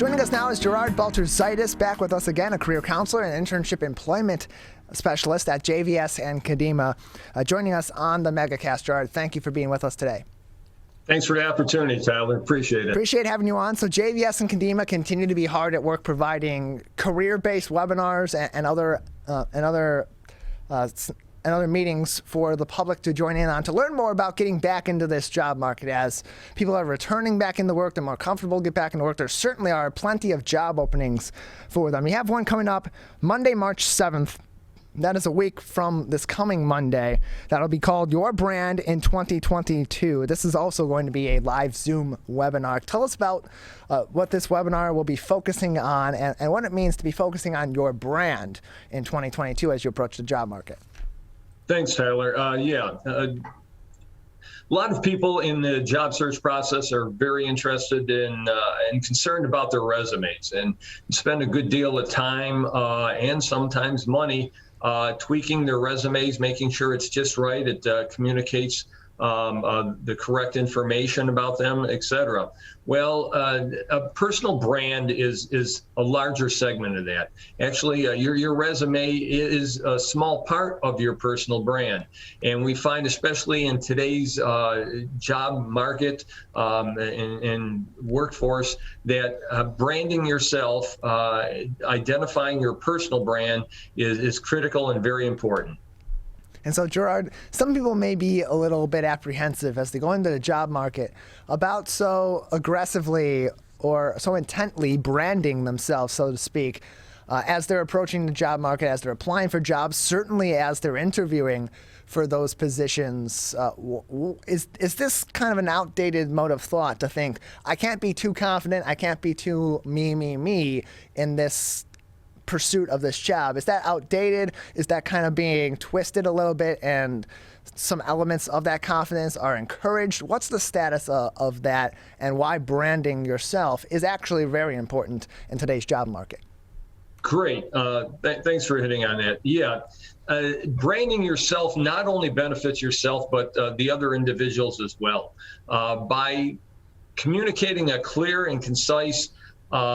Joining us now is Gerard Baltrusaitis, back with us again, a career counselor and internship employment specialist at JVS and Kadima. Joining us on the MegaCast. Gerard, thank you for being with us today. Thanks for the opportunity, Tyler. Appreciate it. Appreciate having you on. So JVS and Kadima continue to be hard at work providing career-based webinars and other meetings for the public to join in on to learn more about getting back into this job market. As people are returning back into work, they're more comfortable to get back into work. There certainly are plenty of job openings for them. You have one coming up Monday, March 7th. That is a week from this coming Monday. That'll be called Your Brand in 2022. This is also going to be a live Zoom webinar. Tell us about what this webinar will be focusing on and what it means to be focusing on your brand in 2022 as you approach the job market. Thanks, Tyler. A lot of people in the job search process are very interested in and concerned about their resumes and spend a good deal of time and sometimes money tweaking their resumes, making sure it's just right, it communicates the correct information about them, etc. Well, a personal brand is a larger segment of that. Actually, your resume is a small part of your personal brand. And we find, especially in today's job market and workforce, that branding yourself, identifying your personal brand is critical and very important. And so, Gerard, some people may be a little bit apprehensive as they go into the job market about so aggressively or so intently branding themselves, so to speak, as they're approaching the job market, as they're applying for jobs, certainly as they're interviewing for those positions. Is this kind of an outdated mode of thought to think, I can't be too confident, I can't be too me in this pursuit of this job? Is that outdated? Is that kind of being twisted a little bit and some elements of that confidence are encouraged? What's the status of that and why branding yourself is actually very important in today's job market? Great. Thanks for hitting on that. Yeah. Branding yourself not only benefits yourself, but the other individuals as well. By communicating a clear and concise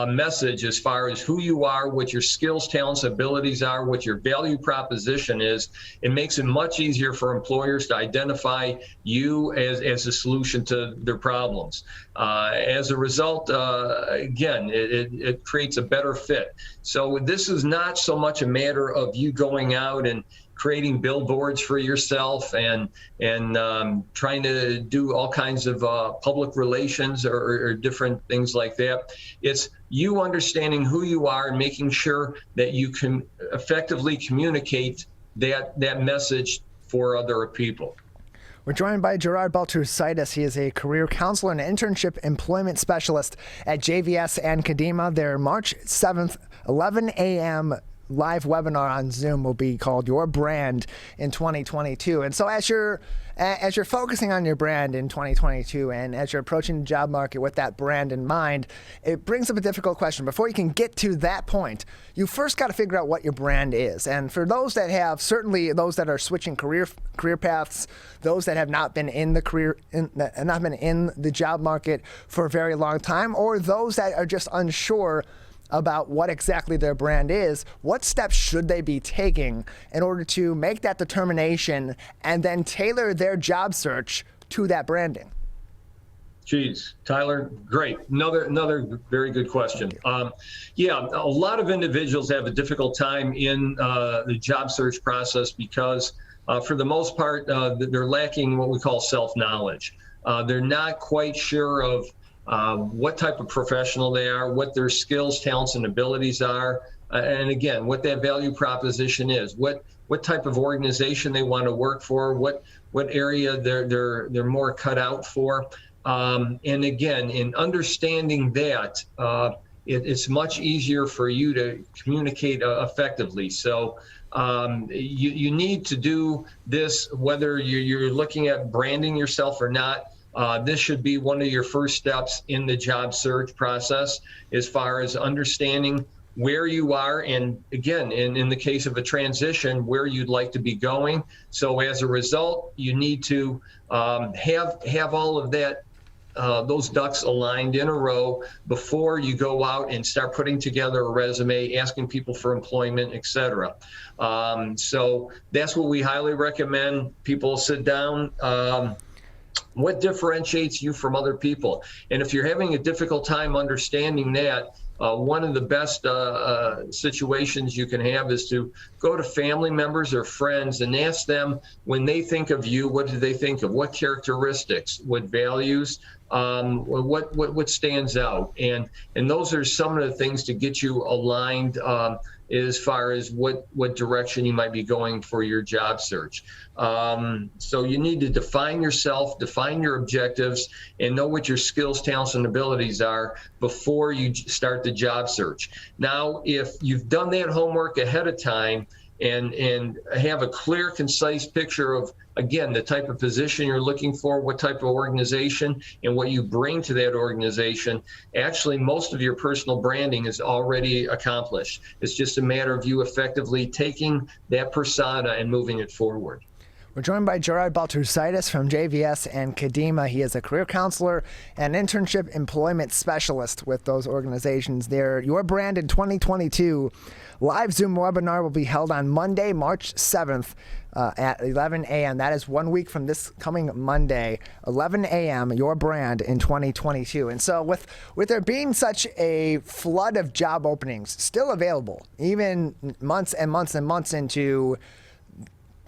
message as far as who you are, what your skills, talents, abilities are, what your value proposition is, it makes it much easier for employers to identify you as a solution to their problems. As a result, again, it creates a better fit. So this is not so much a matter of you going out and creating billboards for yourself and trying to do all kinds of public relations or different things like that. It's you understanding who you are and making sure that you can effectively communicate that message for other people. We're joined by Gerard Baltrusaitis. He is a career counselor and internship employment specialist at JVS and Kadima. Their March 7th, 11 a.m. live webinar on Zoom will be called Your Brand in 2022. And so as you're focusing on your brand in 2022 and as you're approaching the job market with that brand in mind, it brings up a difficult question. Before you can get to that point, you first got to figure out what your brand is. And for those that have, certainly those that are switching career paths, those that have not been in the job market for a very long time, or those that are just unsure about what exactly their brand is, what steps should they be taking in order to make that determination and then tailor their job search to that branding? Geez, Tyler, great. Another very good question. Yeah, a lot of individuals have a difficult time in the job search process because for the most part, they're lacking what we call self-knowledge. They're not quite sure of what type of professional they are, what their skills, talents, and abilities are, and again, what that value proposition is, what type of organization they want to work for, what area they're more cut out for, and again, in understanding that, it's much easier for you to communicate effectively. So you need to do this whether you're looking at branding yourself or not. This should be one of your first steps in the job search process as far as understanding where you are and, again, in the case of a transition, where you'd like to be going. So as a result, you need to have all of that those ducks aligned in a row before you go out and start putting together a resume, asking people for employment, etc. So that's what we highly recommend. People sit down. What differentiates you from other people? And if you're having a difficult time understanding that, one of the best situations you can have is to go to family members or friends and ask them, when they think of you, what do they think of? What characteristics, what values, what stands out? And those are some of the things to get you aligned as far as what direction you might be going for your job search. So you need to define yourself, define your objectives, and know what your skills, talents, and abilities are before you start the job search. Now, if you've done that homework ahead of time and have a clear, concise picture of, again, the type of position you're looking for, what type of organization, and what you bring to that organization, actually most of your personal branding is already accomplished. It's just a matter of you effectively taking that persona and moving it forward. We're joined by Gerard Baltrusaitis from JVS and Kadima. He is a career counselor and internship employment specialist with those organizations there. Your Brand in 2022 live Zoom webinar will be held on Monday, March 7th at 11 a.m. That is 1 week from this coming Monday, 11 a.m., Your Brand in 2022. And so with there being such a flood of job openings still available, even months and months and months into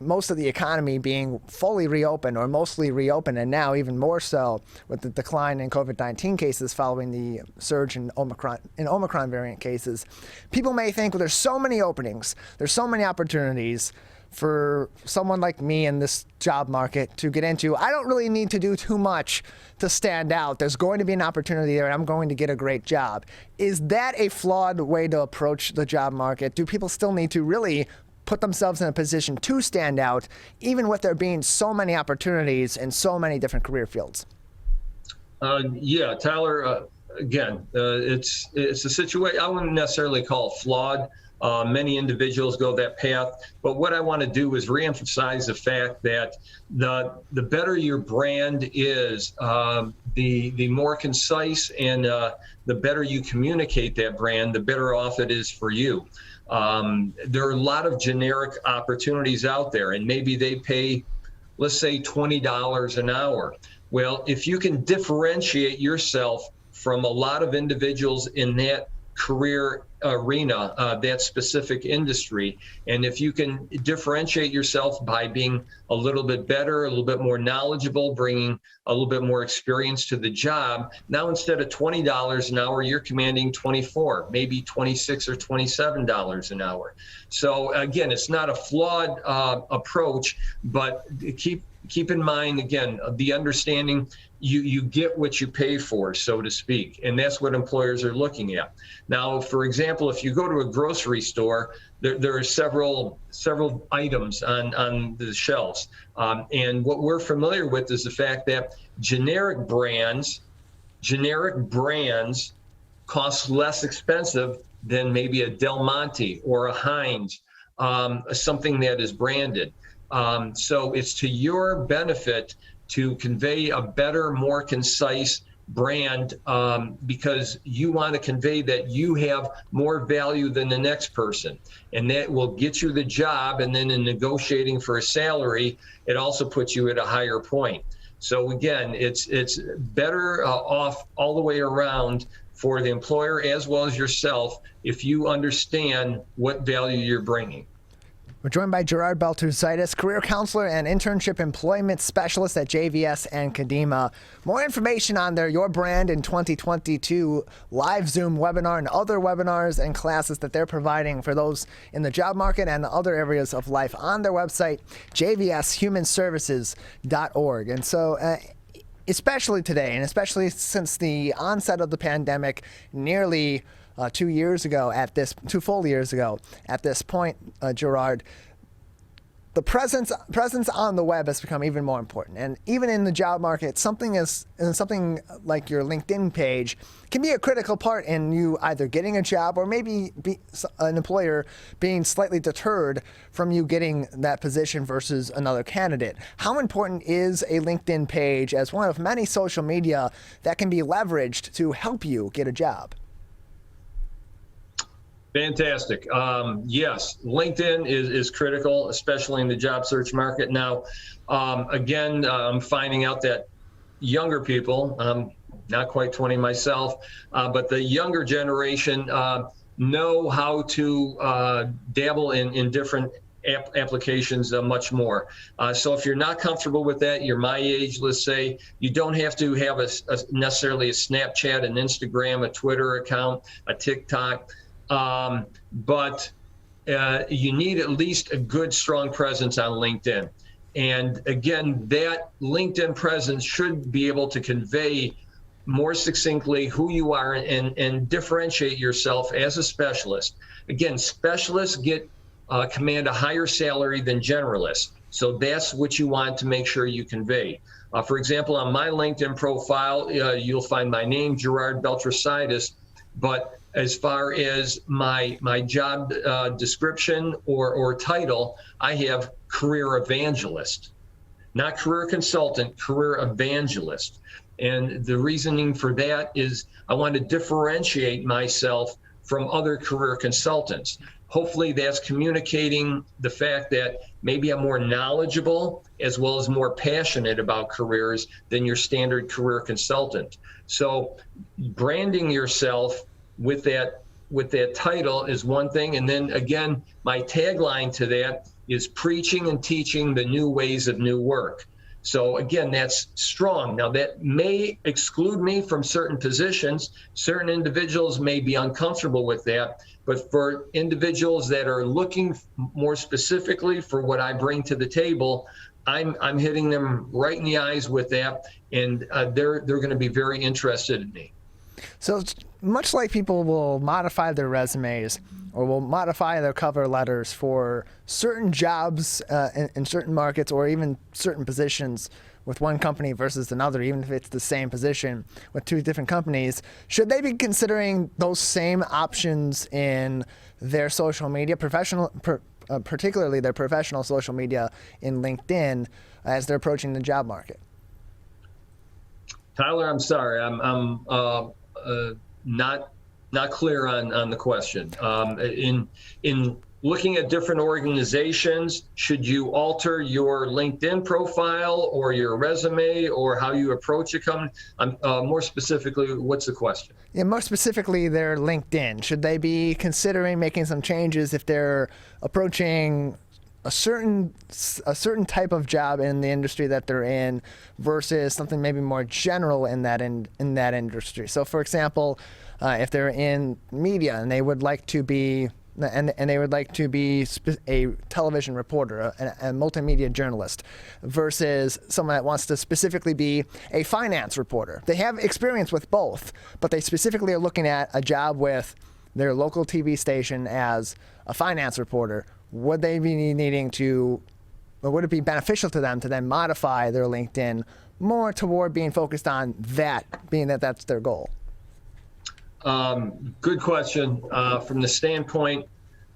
most of the economy being fully reopened or mostly reopened, and now even more so with the decline in COVID-19 cases following the surge in Omicron variant cases, people may think, well, there's so many openings, there's so many opportunities for someone like me in this job market to get into. I don't really need to do too much to stand out. There's going to be an opportunity there, and I'm going to get a great job. Is that a flawed way to approach the job market? Do people still need to really put themselves in a position to stand out, even with there being so many opportunities in so many different career fields? Yeah, Tyler, again, it's a situation I wouldn't necessarily call it flawed. Many individuals go that path, but what I want to do is reemphasize the fact that the better your brand is, the more concise and the better you communicate that brand, the better off it is for you. There are a lot of generic opportunities out there, and maybe they pay, let's say, $20 an hour. Well, if you can differentiate yourself from a lot of individuals in that career arena, that specific industry, and if you can differentiate yourself by being a little bit better, a little bit more knowledgeable, bringing a little bit more experience to the job, now instead of $20 an hour, you're commanding $24, maybe $26 or $27 an hour. So again, it's not a flawed approach, but keep in mind, again, the understanding you get what you pay for, so to speak, and that's what employers are looking at. Now, for example, if you go to a grocery store, there are several items on the shelves, and what we're familiar with is the fact that generic brands cost less expensive than maybe a Del Monte or a Heinz, something that is branded. So it's to your benefit to convey a better, more concise brand, because you want to convey that you have more value than the next person, and that will get you the job. And then in negotiating for a salary, it also puts you at a higher point. So again, it's better off all the way around for the employer as well as yourself if you understand what value you're bringing. We're joined by Gerard Baltrusaitis, career counselor and internship employment specialist at JVS and Kadima. More information on their Your Brand in 2022 live Zoom webinar and other webinars and classes that they're providing for those in the job market and other areas of life on their website, jvshumanservices.org. And so, especially today, and especially since the onset of the pandemic nearly 2 full years ago at this point, Gerard, the presence on the web has become even more important, and even in the job market, something like your LinkedIn page can be a critical part in you either getting a job or maybe an employer being slightly deterred from you getting that position versus another candidate. How important is a LinkedIn page as one of many social media that can be leveraged to help you get a job? Fantastic. Yes, LinkedIn is critical, especially in the job search market. Now, again, I'm finding out that younger people, not quite 20 myself, but the younger generation know how to dabble in different applications much more. So if you're not comfortable with that, you're my age, let's say, you don't have to have necessarily a Snapchat, an Instagram, a Twitter account, a TikTok. But you need at least a good, strong presence on LinkedIn. And again, that LinkedIn presence should be able to convey more succinctly who you are and differentiate yourself as a specialist. Again, specialists command a higher salary than generalists. So that's what you want to make sure you convey. For example, on my LinkedIn profile, you'll find my name, Gerard Baltrusaitis, but as far as my job description or title, I have career evangelist, not career consultant, career evangelist. And the reasoning for that is I want to differentiate myself from other career consultants. Hopefully that's communicating the fact that maybe I'm more knowledgeable as well as more passionate about careers than your standard career consultant. So branding yourself with that title is one thing. And then again, my tagline to that is preaching and teaching the new ways of new work. So again, that's strong. Now that may exclude me from certain positions. Certain individuals may be uncomfortable with that, but for individuals that are looking more specifically for what I bring to the table, I'm hitting them right in the eyes with that, and they're going to be very interested in me. So much like people will modify their resumes or will modify their cover letters for certain jobs in certain markets or even certain positions with one company versus another, even if it's the same position with two different companies, should they be considering those same options in their social media, particularly their professional social media in LinkedIn as they're approaching the job market? Tyler, I'm sorry, I'm not clear on the question. In looking at different organizations, should you alter your LinkedIn profile or your resume or how you approach a company? More specifically, what's the question? Yeah, more specifically, their LinkedIn. Should they be considering making some changes if they're approaching a certain type of job in the industry that they're in versus something maybe more general in that industry? So, for example, if they're in media and they would like to be a television reporter, a multimedia journalist, versus someone that wants to specifically be a finance reporter. They have experience with both, but they specifically are looking at a job with their local TV station as a finance reporter. Would they be needing to, or would it be beneficial to them to then modify their LinkedIn more toward being focused on that, being that that's their goal? Good question. From the standpoint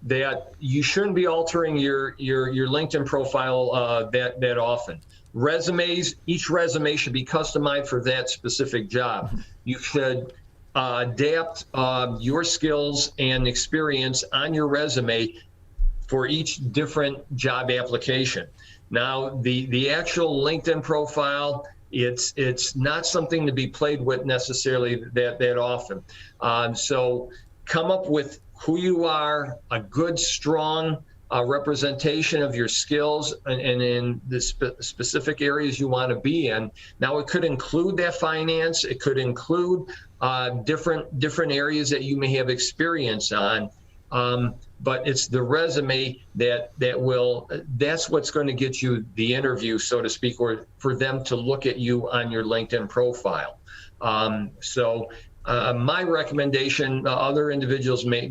that you shouldn't be altering your LinkedIn profile that often. Resumes, each resume should be customized for that specific job. You should adapt your skills and experience on your resume for each different job application. Now, the actual LinkedIn profile, it's not something to be played with necessarily that often. So come up with who you are, a good, strong representation of your skills and in the specific areas you want to be in. Now, it could include that finance. It could include different areas that you may have experience on. But it's the resume that's what's going to get you the interview, so to speak, or for them to look at you on your LinkedIn profile. So my recommendation, other individuals may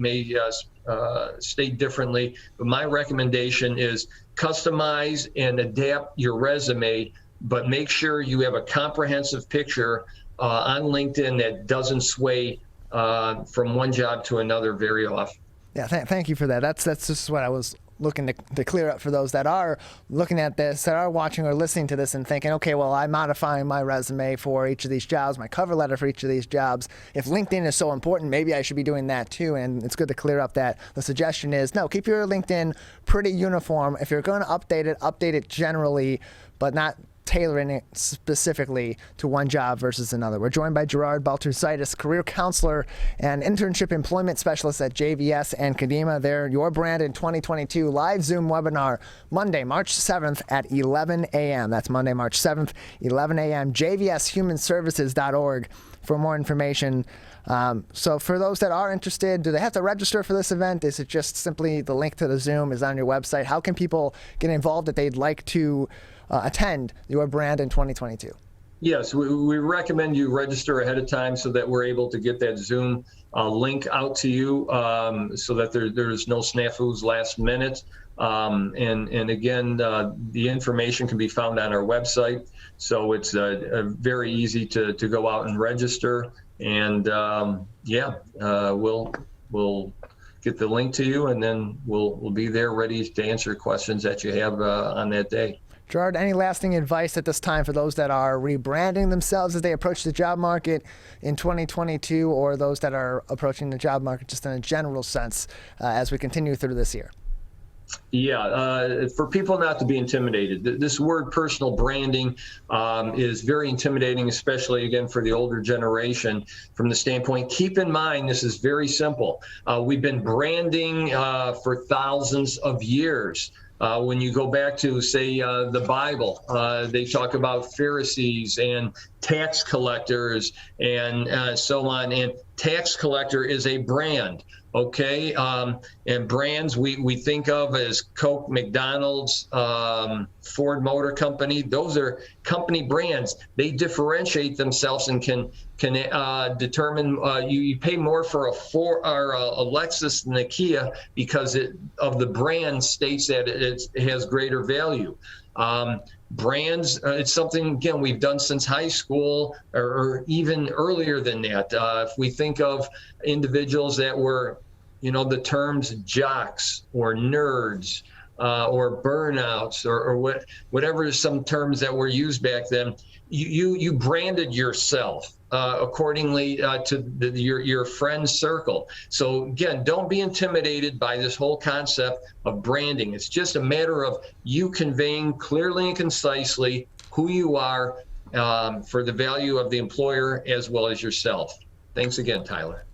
state differently, but my recommendation is customize and adapt your resume, but make sure you have a comprehensive picture on LinkedIn that doesn't sway from one job to another very often. Yeah, thank you for that. That's just what I was looking to clear up for those that are looking at this, that are watching or listening to this and thinking, okay, well, I'm modifying my resume for each of these jobs, my cover letter for each of these jobs. If LinkedIn is so important, maybe I should be doing that too. And it's good to clear up that. The suggestion is, no, keep your LinkedIn pretty uniform. If you're going to update it generally, but not tailoring it specifically to one job versus another. We're joined by Gerard Baltrusaitis, career counselor and internship employment specialist at JVS and Kadima. They're Your Brand in 2022 live Zoom webinar Monday, March 7th at 11 a.m. That's Monday, March 7th, 11 a.m. jvshumanservices.org for more information. So for those that are interested, do they have to register for this event? Is it just simply the link to the Zoom is on your website? How can people get involved if they'd like to attend Your Brand in 2022? Yes, we recommend you register ahead of time so that we're able to get that Zoom link out to you so that there's no snafus last minute. And again, the information can be found on our website. So it's very easy to go out and register. And we'll get the link to you, and then we'll be there ready to answer questions that you have on that day. Gerard, any lasting advice at this time for those that are rebranding themselves as they approach the job market in 2022, or those that are approaching the job market just in a general sense as we continue through this year? Yeah, for people not to be intimidated. This word personal branding is very intimidating, especially, again, for the older generation from the standpoint. Keep in mind, this is very simple. We've been branding for thousands of years. When you go back to, say, the Bible, they talk about Pharisees and tax collectors and so on. And tax collector is a brand, okay? And brands we think of as Coke, McDonald's, Ford Motor Company. Those are company brands. They differentiate themselves and can determine you pay more for a Ford or a Lexus than a Kia because of the brand states that it has greater value. Brands, it's something, again, we've done since high school or even earlier than that. If we think of individuals that were, the terms jocks or nerds or burnouts or whatever some terms that were used back then, you branded yourself accordingly to your friend circle. So again, don't be intimidated by this whole concept of branding. It's just a matter of you conveying clearly and concisely who you are for the value of the employer as well as yourself. Thanks again, Tyler.